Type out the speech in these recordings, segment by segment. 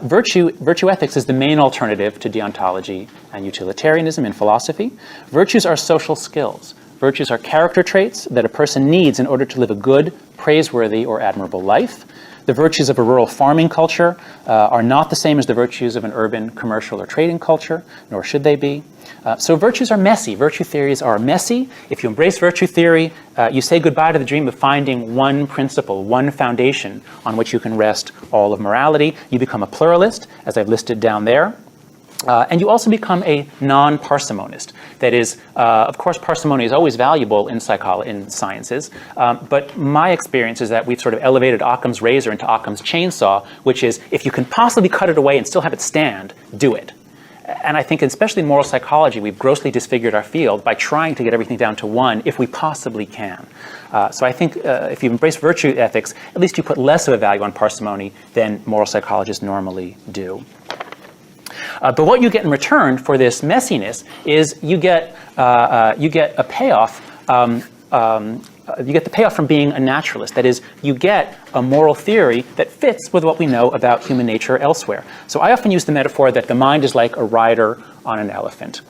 Virtue ethics is the main alternative to deontology and utilitarianism in philosophy. Virtues are social skills. Virtues are character traits that a person needs in order to live a good, praiseworthy, or admirable life. The virtues of a rural farming culture are not the same as the virtues of an urban commercial or trading culture, nor should they be. So virtues are messy. Virtue theories are messy. If you embrace virtue theory, you say goodbye to the dream of finding one principle, one foundation on which you can rest all of morality. You become a pluralist, as I've listed down there. And you also become a non-parsimonist. That is, of course, parsimony is always valuable in sciences, but my experience is that we've sort of elevated Occam's razor into Occam's chainsaw, which is, if you can possibly cut it away and still have it stand, do it. And I think, especially in moral psychology, we've grossly disfigured our field by trying to get everything down to one if we possibly can. So I think if you embrace virtue ethics, at least you put less of a value on parsimony than moral psychologists normally do. But what you get in return for this messiness is you get a payoff. You get the payoff from being a naturalist. That is, you get a moral theory that fits with what we know about human nature elsewhere. So I often use the metaphor that the mind is like a rider on an elephant.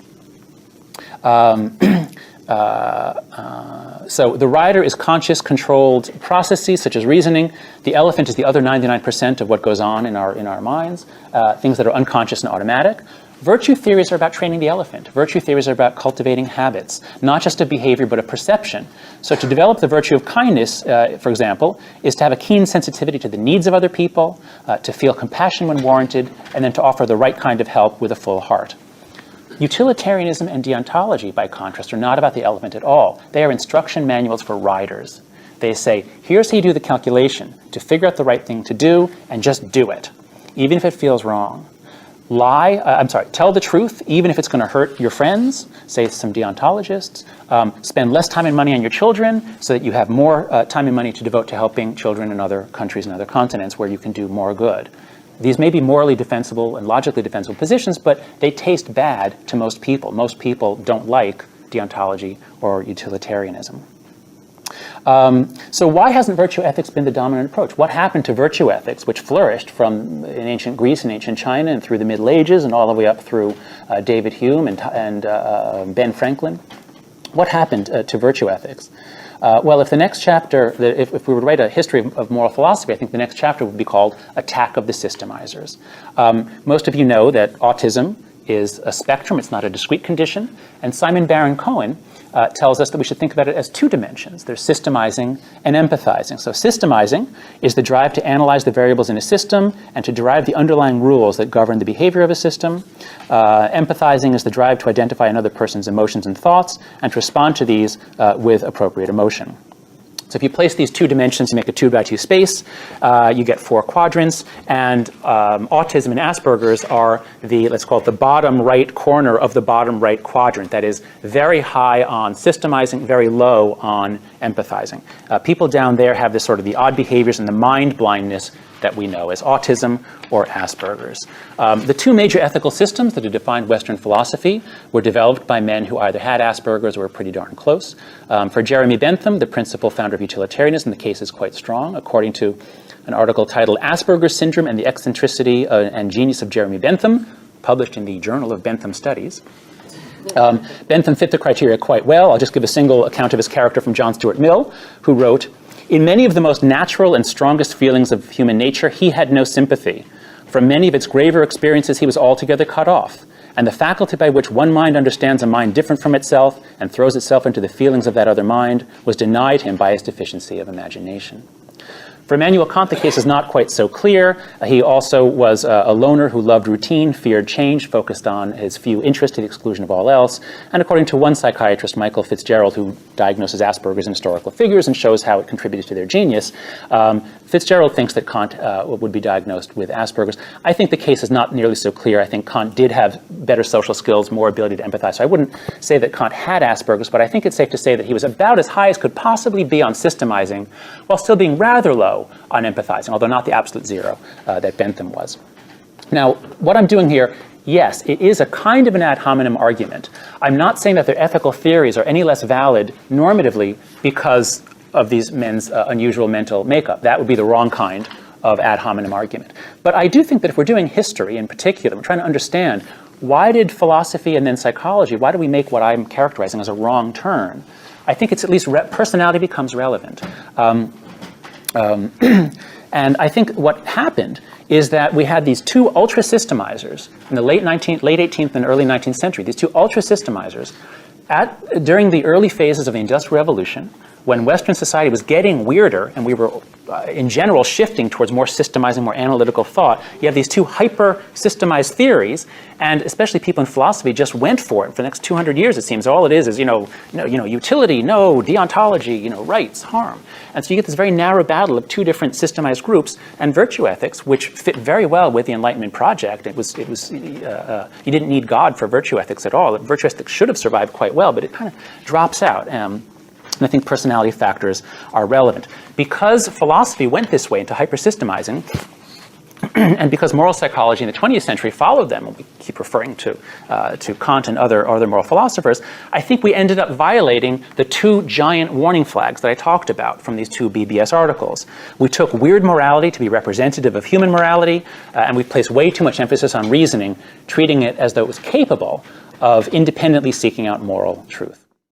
So the rider is conscious, controlled processes such as reasoning. The elephant is the other 99% of what goes on in our minds, things that are unconscious and automatic. Virtue theories are about training the elephant. Virtue theories are about cultivating habits, not just a behavior, but a perception. So to develop the virtue of kindness, for example, is to have a keen sensitivity to the needs of other people, to feel compassion when warranted, and then to offer the right kind of help with a full heart. Utilitarianism and deontology, by contrast, are not about the elephant at all. They are instruction manuals for riders. They say, here's how you do the calculation to figure out the right thing to do, and just do it, even if it feels wrong. Tell the truth, even if it's going to hurt your friends, say some deontologists. Spend less time and money on your children so that you have more time and money to devote to helping children in other countries and other continents where you can do more good. These may be morally defensible and logically defensible positions, but they taste bad to most people. Most people don't like deontology or utilitarianism. So why hasn't virtue ethics been the dominant approach? What happened to virtue ethics, which flourished from in ancient Greece and ancient China and through the Middle Ages and all the way up through David Hume and Ben Franklin? What happened to virtue ethics? Well, if the next chapter, if we were to write a history of moral philosophy, I think the next chapter would be called Attack of the Systemizers. Most of you know that autism is a spectrum. It's not a discrete condition. And Simon Baron-Cohen tells us that we should think about it as two dimensions. There's systemizing and empathizing. So systemizing is the drive to analyze the variables in a system and to derive the underlying rules that govern the behavior of a system. Empathizing is the drive to identify another person's emotions and thoughts and to respond to these with appropriate emotion. So if you place these two dimensions, you make a 2x2 space, you get 4 quadrants, and autism and Asperger's are the, let's call it the bottom right corner of the bottom right quadrant. That is very high on systemizing, very low on empathizing. People down there have this sort of the odd behaviors and the mind blindness that we know as autism or Asperger's. The two major ethical systems that have defined Western philosophy were developed by men who either had Asperger's or were pretty darn close. For Jeremy Bentham, the principal founder of utilitarianism, the case is quite strong. According to an article titled Asperger's Syndrome and the Eccentricity and Genius of Jeremy Bentham, published in the Journal of Bentham Studies, Bentham fit the criteria quite well. I'll just give a single account of his character from John Stuart Mill, who wrote, "In many of the most natural and strongest feelings of human nature, he had no sympathy. From many of its graver experiences, he was altogether cut off, and the faculty by which one mind understands a mind different from itself and throws itself into the feelings of that other mind was denied him by his deficiency of imagination." For Immanuel Kant, the case is not quite so clear. He also was a loner who loved routine, feared change, focused on his few interests to the exclusion of all else. And according to one psychiatrist, Michael Fitzgerald, who diagnoses Asperger's in historical figures and shows how it contributed to their genius, Fitzgerald thinks that Kant would be diagnosed with Asperger's. I think the case is not nearly so clear. I think Kant did have better social skills, more ability to empathize. So I wouldn't say that Kant had Asperger's, but I think it's safe to say that he was about as high as could possibly be on systemizing while still being rather low on empathizing, although not the absolute zero that Bentham was. Now, what I'm doing here, yes, it is a kind of an ad hominem argument. I'm not saying that their ethical theories are any less valid normatively because of these men's unusual mental makeup. That would be the wrong kind of ad hominem argument. But I do think that if we're doing history in particular, we're trying to understand why did philosophy and then psychology, why do we make what I'm characterizing as a wrong turn? I think it's at least personality becomes relevant. And I think what happened is that we had these two ultra-systemizers in the late 18th and early 19th century, these two ultra-systemizers during the early phases of the Industrial Revolution, when Western society was getting weirder and we were, in general, shifting towards more systemizing, more analytical thought. You have these two hyper-systemized theories, and especially people in philosophy just went for it for the next 200 years, it seems. All it is, utility, no, deontology, rights, harm. And so you get this very narrow battle of two different systemized groups, and virtue ethics, which fit very well with the Enlightenment project. You didn't need God for virtue ethics at all. Virtue ethics should have survived quite well, but it kind of drops out. And I think personality factors are relevant. Because philosophy went this way into hypersystemizing, and because moral psychology in the 20th century followed them, and we keep referring to Kant and other moral philosophers, I think we ended up violating the two giant warning flags that I talked about from these two BBS articles. We took weird morality to be representative of human morality, and we placed way too much emphasis on reasoning, treating it as though it was capable of independently seeking out moral truth.